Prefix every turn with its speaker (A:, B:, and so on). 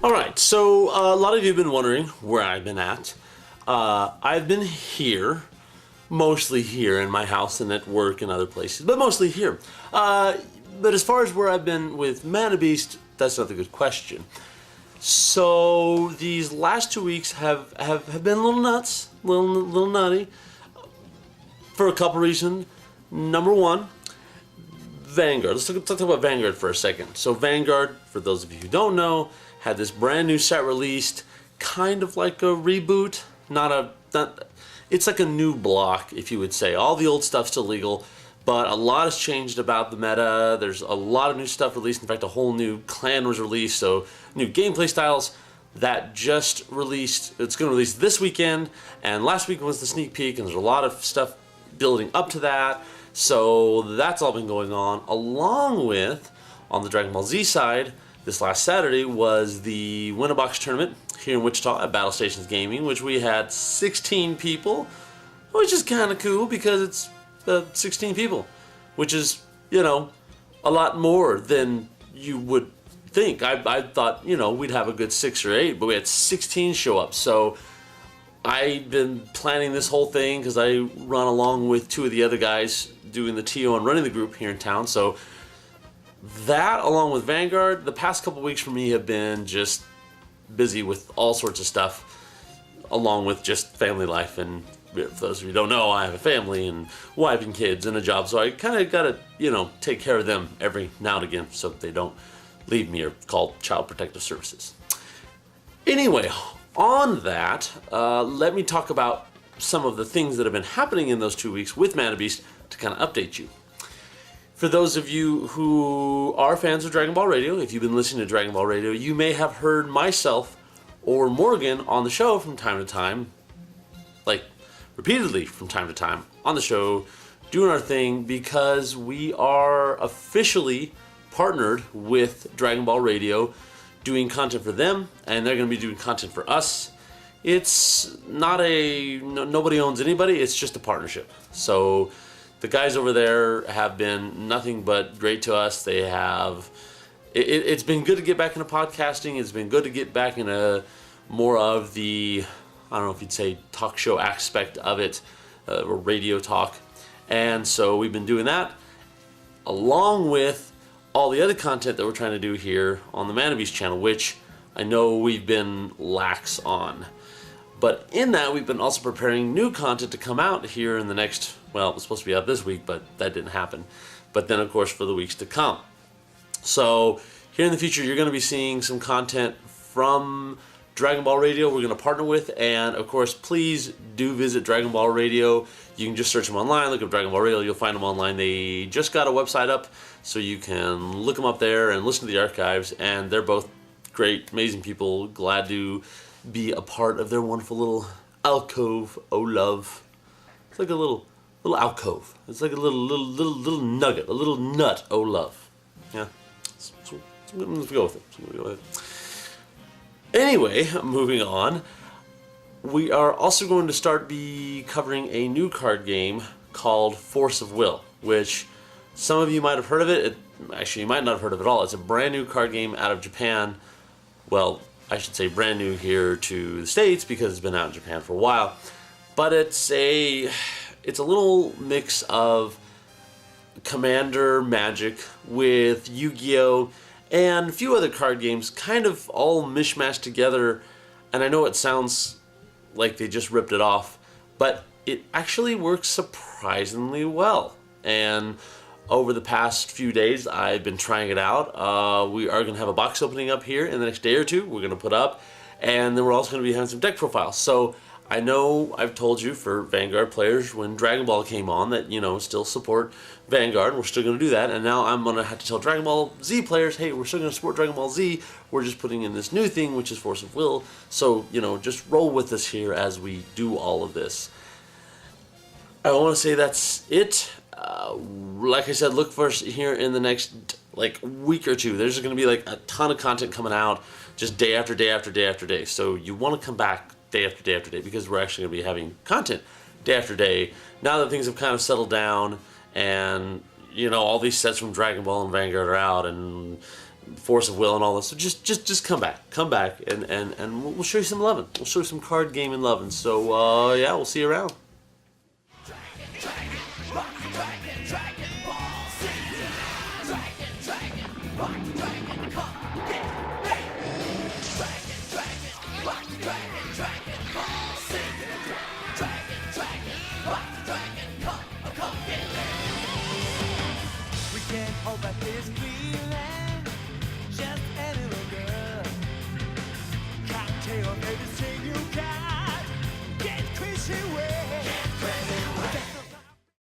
A: Alright, so a lot of you have been wondering where I've been at. I've been here, mostly here in my house and at work and other places, but mostly here. But as far as where I've been with Manabeast, that's not a good question. So these last 2 weeks have been a little nuts, little nutty, for a couple reasons. Number one, Vanguard. Let's talk about Vanguard for a second. So Vanguard, for those of you who don't know, had this brand new set released, kind of like a reboot. It's like a new block, if you would say. All the old stuff's still legal, but a lot has changed about the meta. There's a lot of new stuff released. In fact, a whole new clan was released, so new gameplay styles that just released. It's going to release this weekend, and last week was the sneak peek, and there's a lot of stuff building up to that. So that's all been going on, along with, on the Dragon Ball Z side, this last Saturday was the Win-A-Box tournament here in Wichita at Battle Stations Gaming, which we had 16 people, which is kind of cool because it's 16 people, which is, you know, a lot more than you would think. I thought, you know, we'd have a good 6 or 8, but we had 16 show up. So I've been planning this whole thing because I run along with 2 of the other guys doing the TO and running the group here in town. So that, along with Vanguard, the past couple weeks for me have been just busy with all sorts of stuff, along with just family life. And for those of you who don't know, I have a family and wife and kids and a job, so I kind of got to, you know, take care of them every now and again so they don't leave me or call Child Protective Services. Anyway, on that, let me talk about some of the things that have been happening in those 2 weeks with Manabeast to kind of update you. For those of you who are fans of Dragon Ball Radio, if you've been listening to Dragon Ball Radio, you may have heard myself or Morgan on the show from time to time, like repeatedly from time to time on the show, doing our thing because we are officially partnered with Dragon Ball Radio, doing content for them, and they're going to be doing content for us. It's not nobody owns anybody, it's just a partnership. So the guys over there have been nothing but great to us. They have, it's been good to get back into podcasting. It's been good to get back into more of the, I don't know if you'd say talk show aspect of it, or radio talk. And so we've been doing that, along with all the other content that we're trying to do here on the Manabeast channel, which I know we've been lax on. But in that, we've been also preparing new content to come out here in the next, well, it was supposed to be out this week, but that didn't happen. But then, of course, for the weeks to come. So here in the future, you're going to be seeing some content from Dragon Ball Radio we're going to partner with. And, of course, please do visit Dragon Ball Radio. You can just search them online, look up Dragon Ball Radio, you'll find them online. They just got a website up, so you can look them up there and listen to the archives. And they're both great, amazing people. Glad to be a part of their wonderful little alcove, oh love. It's like a little alcove. It's like a little nugget, a little nut, oh love. Yeah, so let's go with it. Anyway, moving on. We are also going to be covering a new card game called Force of Will, which some of you might have heard of it. Actually, you might not have heard of it at all. It's a brand new card game out of Japan. Well, I should say brand new here to the States because it's been out in Japan for a while. But it's a little mix of Commander Magic with Yu-Gi-Oh! And a few other card games, kind of all mishmashed together. And I know it sounds like they just ripped it off, but it actually works surprisingly well. And over the past few days, I've been trying it out. We are going to have a box opening up here in the next day or two. We're going to put up, and then we're also going to be having some deck profiles. So I know I've told you for Vanguard players when Dragon Ball came on that, you know, still support Vanguard. We're still going to do that. And now I'm going to have to tell Dragon Ball Z players, hey, we're still going to support Dragon Ball Z. We're just putting in this new thing, which is Force of Will. So, you know, just roll with us here as we do all of this. I want to say that's it. Like I said, look for us here in the next week or two. There's going to be like a ton of content coming out just day after day after day after day. So you want to come back day after day after day because we're actually going to be having content day after day. Now that things have kind of settled down and, you know, all these sets from Dragon Ball and Vanguard are out and force of will and all this. So just come back, and we'll show you some loving. We'll show you some card game and loving. So yeah, we'll see you around.
B: We can't hold back this feeling just any longer. Cocktail of everything you got. Get crazy with.